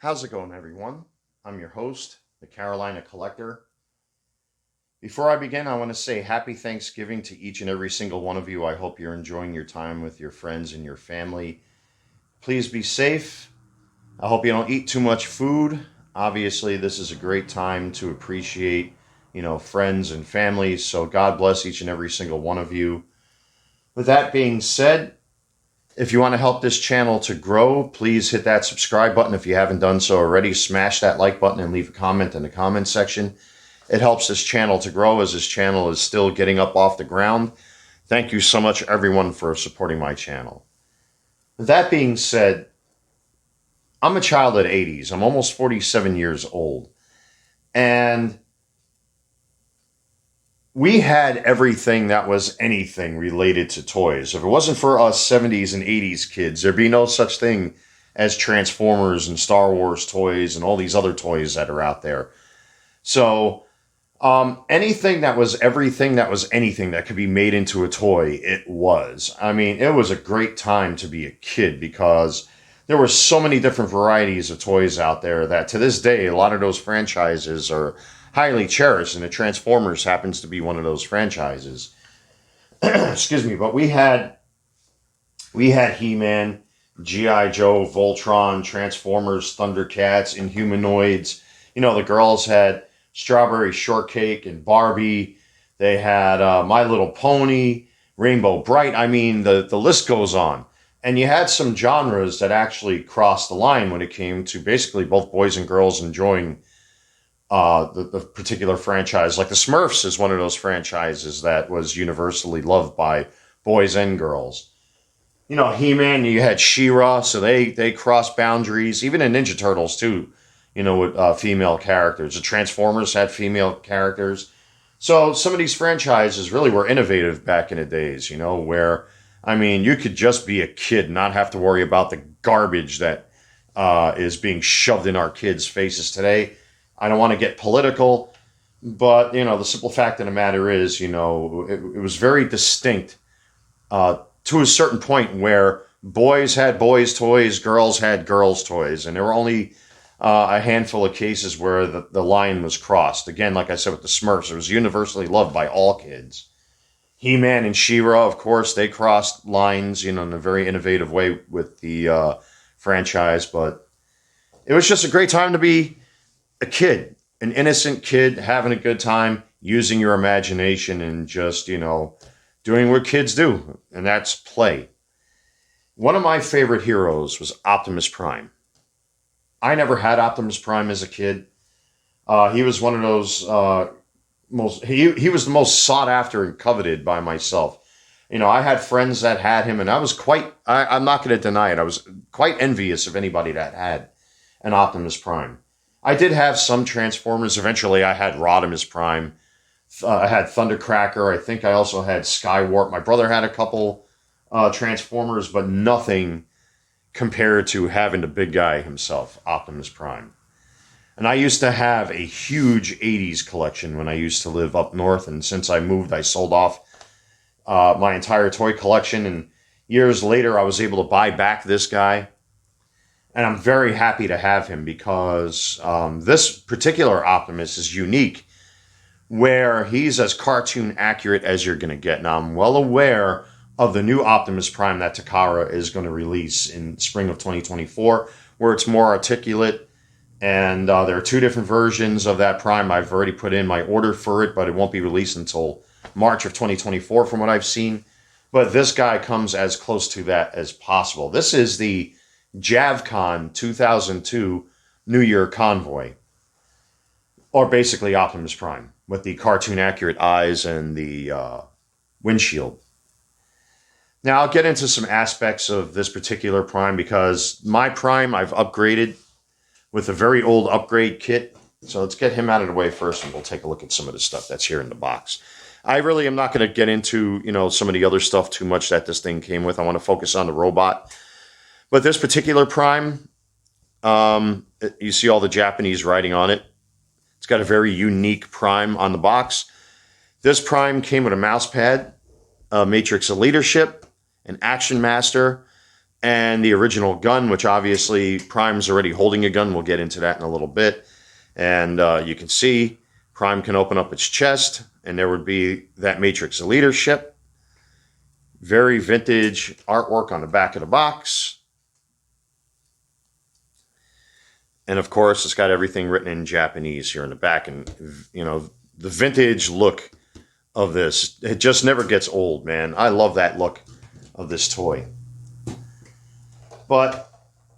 How's it going, everyone? I'm your host, the Carolina Collector. Before I begin, I want to say happy Thanksgiving to each and every single one of you. I hope you're enjoying your time with your friends and your family. Please be safe. I hope you don't eat too much food. Obviously, this is a great time to appreciate, friends and families. So God bless each and every single one of you. With that being said, if you want to help this channel to grow, please hit that subscribe button if you haven't done so already. Smash that like button and leave a comment in the comment section. It helps this channel to grow as this channel is still getting up off the ground. Thank you so much, everyone, for supporting my channel. With that being said, I'm a child of the 80s. I'm almost 47 years old. And we had everything that was anything related to toys. If it wasn't for us 70s and 80s kids, there'd be no such thing as Transformers and Star Wars toys and all these other toys that are out there. So anything that was everything that was anything that could be made into a toy, it was. I mean, it was a great time to be a kid because there were so many different varieties of toys out there that to this day, a lot of those franchises are highly cherished, and the Transformers happens to be one of those franchises. Excuse me, but we had He-Man, G.I. Joe, Voltron, Transformers, Thundercats, Inhumanoids. The girls had Strawberry Shortcake and Barbie. They had My Little Pony, Rainbow Bright. I mean, the list goes on. And you had some genres that actually crossed the line when it came to basically both boys and girls enjoying the particular franchise. Like the Smurfs is one of those franchises that was universally loved by boys and girls. He-Man, you had She-Ra, so they crossed boundaries. Even in Ninja Turtles, too, with female characters. The Transformers had female characters. So some of these franchises really were innovative back in the days, where, you could just be a kid and not have to worry about the garbage that is being shoved in our kids' faces today. I don't want to get political, but, the simple fact of the matter is, it was very distinct to a certain point where boys had boys' toys, girls had girls' toys, and there were only a handful of cases where the line was crossed. Again, like I said with the Smurfs, it was universally loved by all kids. He-Man and She-Ra, of course, they crossed lines, in a very innovative way with the franchise, but it was just a great time to be a kid, an innocent kid, having a good time, using your imagination and just, doing what kids do, and that's play. One of my favorite heroes was Optimus Prime. I never had Optimus Prime as a kid. He was one of those he was the most sought after and coveted by myself. I had friends that had him, and I was I'm not going to deny it, I was quite envious of anybody that had an Optimus Prime. I did have some Transformers. Eventually, I had Rodimus Prime. I had Thundercracker. I think I also had Skywarp. My brother had a couple Transformers, but nothing compared to having the big guy himself, Optimus Prime. And I used to have a huge 80s collection when I used to live up north. And since I moved, I sold off my entire toy collection. And years later, I was able to buy back this guy. And I'm very happy to have him because this particular Optimus is unique, where he's as cartoon accurate as you're going to get. Now, I'm well aware of the new Optimus Prime that Takara is going to release in spring of 2024, where it's more articulate. And there are two different versions of that Prime. I've already put in my order for it, but it won't be released until March of 2024 from what I've seen. But this guy comes as close to that as possible. This is the JavCon 2002 New Year Convoy, or basically Optimus Prime, with the cartoon accurate eyes and the windshield. Now I'll get into some aspects of this particular Prime because my Prime I've upgraded with a very old upgrade kit. So let's get him out of the way first, and we'll take a look at some of the stuff that's here in the box. I really am not going to get into, some of the other stuff too much that this thing came with. I want to focus on the robot. But this particular Prime, you see all the Japanese writing on it. It's got a very unique Prime on the box. This Prime came with a mouse pad, a Matrix of Leadership, an Action Master, and the original gun, which obviously Prime's already holding a gun. We'll get into that in a little bit. And you can see Prime can open up its chest, and there would be that Matrix of Leadership. Very vintage artwork on the back of the box. And of course, it's got everything written in Japanese here in the back. And, you know, the vintage look of this, it just never gets old, man. I love that look of this toy. But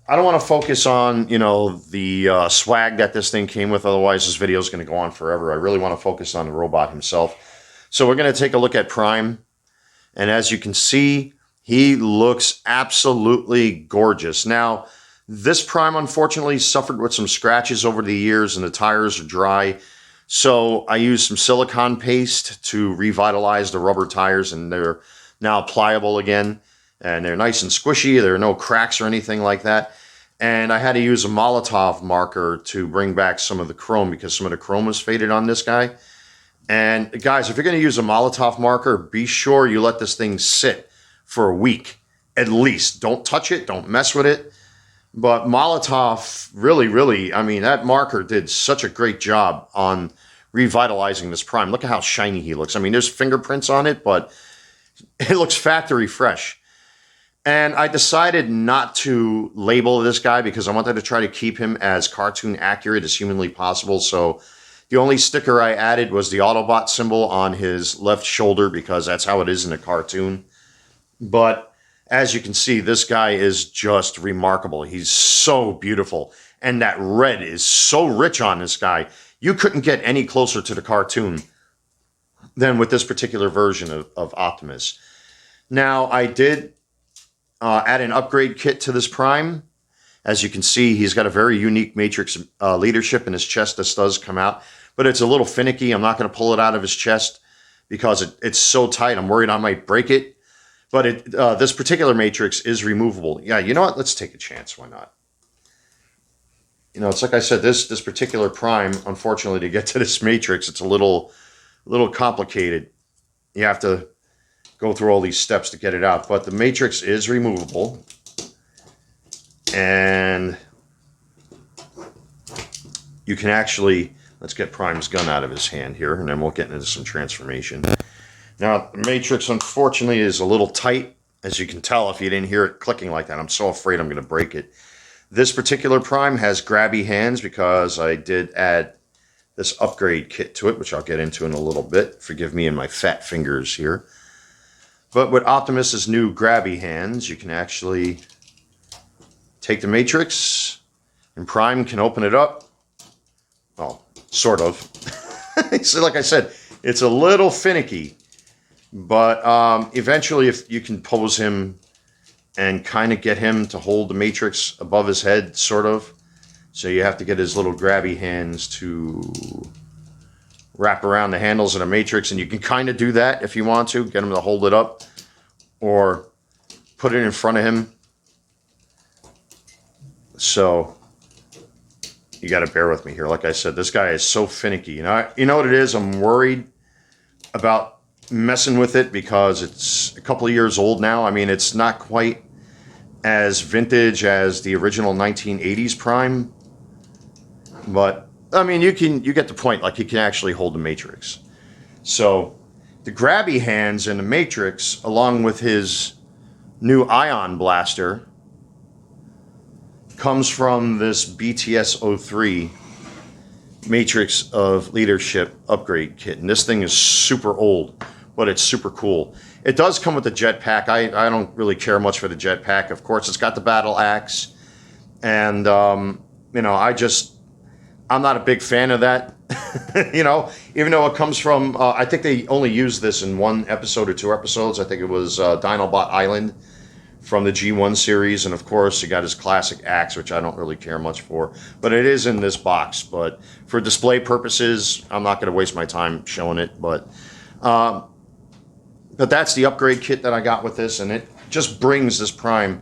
I don't want to focus on, you know, the swag that this thing came with. Otherwise, this video is going to go on forever. I really want to focus on the robot himself. So we're going to take a look at Prime. And as you can see, he looks absolutely gorgeous. Now, this Prime, unfortunately, suffered with some scratches over the years, and the tires are dry. So I used some silicone paste to revitalize the rubber tires, and they're now pliable again. And they're nice and squishy. There are no cracks or anything like that. And I had to use a Molotov marker to bring back some of the chrome because some of the chrome was faded on this guy. And guys, if you're going to use a Molotov marker, be sure you let this thing sit for a week at least. Don't touch it. Don't mess with it. But Molotov really, I mean, that marker did such a great job on revitalizing this Prime. Look at how shiny he looks. I mean, there's fingerprints on it, but it looks factory fresh. And I decided not to label this guy because I wanted to try to keep him as cartoon accurate as humanly possible. So the only sticker I added was the Autobot symbol on his left shoulder because that's how it is in a cartoon. But as you can see, this guy is just remarkable. He's so beautiful. And that red is so rich on this guy. You couldn't get any closer to the cartoon than with this particular version of Optimus. Now, I did add an upgrade kit to this Prime. As you can see, he's got a very unique Matrix leadership in his chest. This does come out, but it's a little finicky. I'm not going to pull it out of his chest because it's so tight. I'm worried I might break it. But this particular Matrix is removable. Yeah, you know what? Let's take a chance. Why not? You know, it's like I said, this particular Prime, unfortunately, to get to this Matrix, it's a little complicated. You have to go through all these steps to get it out. But the Matrix is removable. And you can actually, let's get Prime's gun out of his hand here, and then we'll get into some transformation. Now, the Matrix, unfortunately, is a little tight, as you can tell if you didn't hear it clicking like that. I'm so afraid I'm going to break it. This particular Prime has grabby hands because I did add this upgrade kit to it, which I'll get into in a little bit. Forgive me and my fat fingers here. But with Optimus's new grabby hands, you can actually take the Matrix, and Prime can open it up. Well, sort of. So like I said, it's a little finicky. But eventually, if you can pose him and kind of get him to hold the Matrix above his head, sort of. So you have to get his little grabby hands to wrap around the handles of the Matrix, and you can kind of do that if you want to. Get him to hold it up or put it in front of him. So you got to bear with me here. Like I said, this guy is so finicky. You know what it is? I'm worried about messing with it because it's a couple of years old now. I mean, it's not quite as vintage as the original 1980s Prime. But I mean, you get the point. Like, he can actually hold the Matrix. So the grabby hands in the Matrix, along with his new ion blaster, comes from this BTS-03 Matrix of Leadership upgrade kit. And this thing is super old, but it's super cool. It does come with the jetpack. I don't really care much for the jetpack. Of course, it's got the battle axe. And, you know, I'm not a big fan of that. You know, even though it comes from, I think they only used this in one episode or two episodes. I think it was Dinobot Island from the G1 series. And of course, you got his classic axe, which I don't really care much for. But it is in this box. But for display purposes, I'm not going to waste my time showing it. But that's the upgrade kit that I got with this. And it just brings this Prime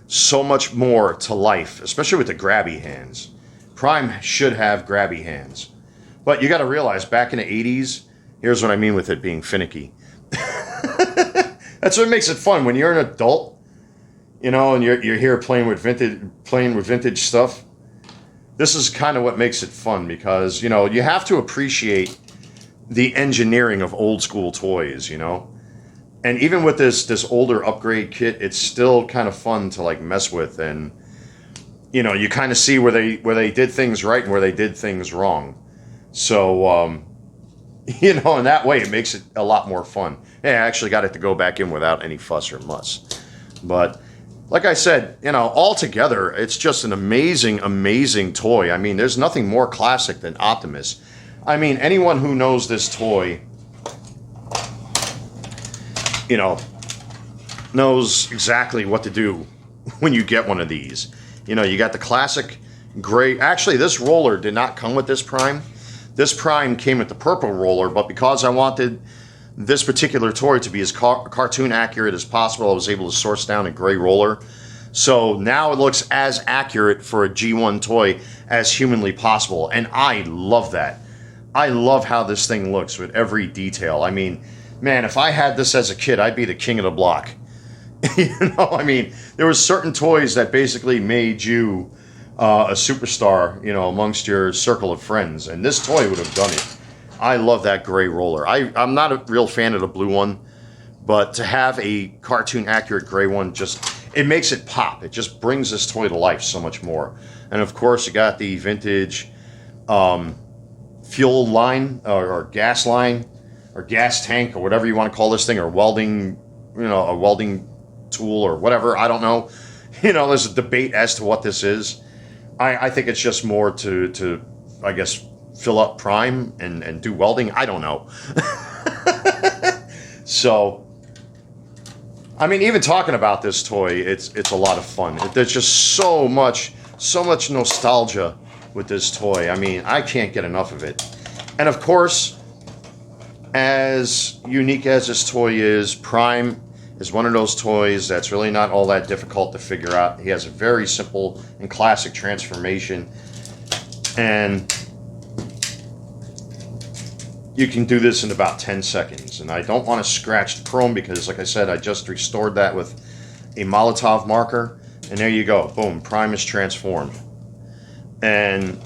so much more to life, especially with the grabby hands. Prime should have grabby hands. But you got to realize, back in the 80s, here's what I mean with it being finicky. That's what makes it fun. When you're an adult, you know, and you're here playing with vintage stuff. This is kind of what makes it fun because, you know, you have to appreciate the engineering of old school toys, you know. And even with this older upgrade kit, it's still kind of fun to like mess with, and you know, you kind of see where they did things right and where they did things wrong. So you know, in that way it makes it a lot more fun. Hey, I actually got it to go back in without any fuss or muss. But like I said, you know, altogether, it's just an amazing, amazing toy. I mean, there's nothing more classic than Optimus. I mean, anyone who knows this toy, you know, knows exactly what to do when you get one of these. You know, you got the classic gray. Actually, this roller did not come with this Prime. This Prime came with the purple roller, but because I wanted this particular toy to be as cartoon accurate as possible, I was able to source down a gray roller. So now it looks as accurate for a G1 toy as humanly possible, and I love that. I love how this thing looks with every detail. I mean, man, if I had this as a kid, I'd be the king of the block. You know, I mean, there were certain toys that basically made you a superstar, you know, amongst your circle of friends, and this toy would have done it. I love that gray roller. I'm not a real fan of the blue one, but to have a cartoon accurate gray one, just, it makes it pop. It just brings this toy to life so much more. And of course, you got the vintage fuel line or gas line or gas tank or whatever you want to call this thing, or welding, you know, a welding tool or whatever. I don't know. You know, there's a debate as to what this is. I think it's just more to I guess, fill up Prime and do welding. I don't know. So, I mean, even talking about this toy, it's a lot of fun. There's just so much nostalgia with this toy. I mean, I can't get enough of it. And of course, as unique as this toy is, Prime is one of those toys that's really not all that difficult to figure out. He has a very simple and classic transformation, and you can do this in about 10 seconds. And I don't want to scratch the chrome because, like I said, I just restored that with a Molotov marker, and there you go. Boom, Prime is transformed. And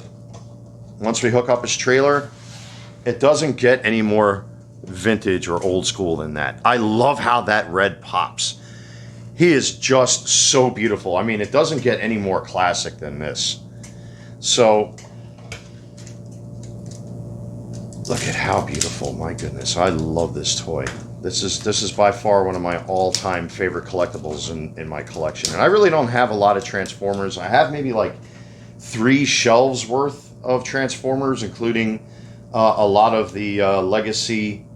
once we hook up his trailer, it doesn't get any more vintage or old school than that. I love how that red pops. He is just so beautiful. I mean, it doesn't get any more classic than this. So, look at how beautiful. My goodness, I love this toy. This is by far one of my all-time favorite collectibles in my collection. And I really don't have a lot of Transformers. I have maybe like 3 shelves worth of Transformers, including a lot of the Legacy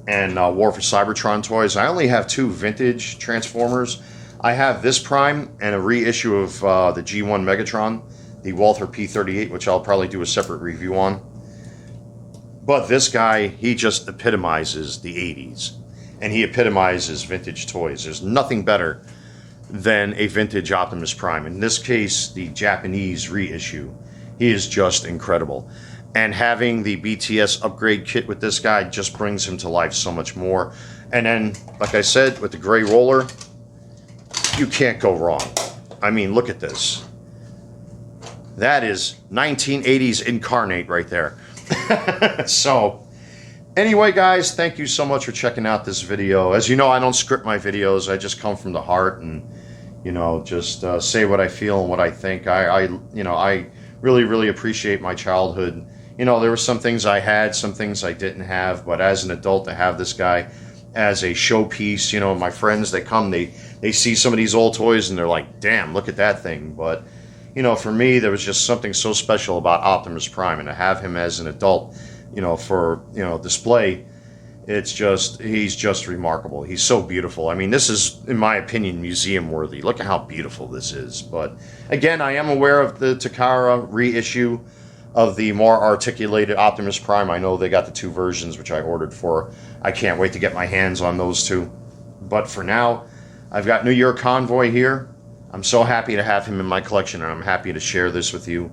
and War for Cybertron toys. I only have 2 vintage Transformers. I have this Prime and a reissue of the G1 Megatron, the Walther P38, which I'll probably do a separate review on. But this guy, he just epitomizes the 80s. And he epitomizes vintage toys. There's nothing better than a vintage Optimus Prime. In this case, the Japanese reissue. He is just incredible. And having the BTS upgrade kit with this guy just brings him to life so much more. And then, like I said, with the gray roller, you can't go wrong. I mean, look at this. That is 1980s incarnate right there. So, anyway, guys, thank you so much for checking out this video. As you know, I don't script my videos. I just come from the heart and, you know, just say what I feel and what I think. I really, really appreciate my childhood. You know, there were some things I had, some things I didn't have, but as an adult, to have this guy as a showpiece, you know, my friends, they come, they see some of these old toys and they're like, damn, look at that thing. But, you know, for me, there was just something so special about Optimus Prime, and to have him as an adult, you know, for, you know, display, it's just, he's just remarkable. He's so beautiful. I mean, this is, in my opinion, museum worthy. Look at how beautiful this is. But again, I am aware of the Takara reissue of the more articulated Optimus Prime. I know they got the 2 versions, which I ordered for. I can't wait to get my hands on those 2. But for now, I've got New Year Convoy here. I'm so happy to have him in my collection, and I'm happy to share this with you.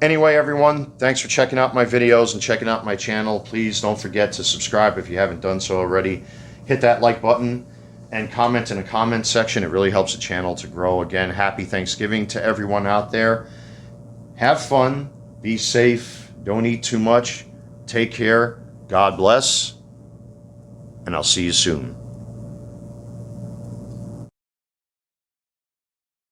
Anyway, everyone, thanks for checking out my videos and checking out my channel. Please don't forget to subscribe if you haven't done so already. Hit that like button and comment in the comment section. It really helps the channel to grow. Again, happy Thanksgiving to everyone out there. Have fun. Be safe. Don't eat too much. Take care. God bless. And I'll see you soon.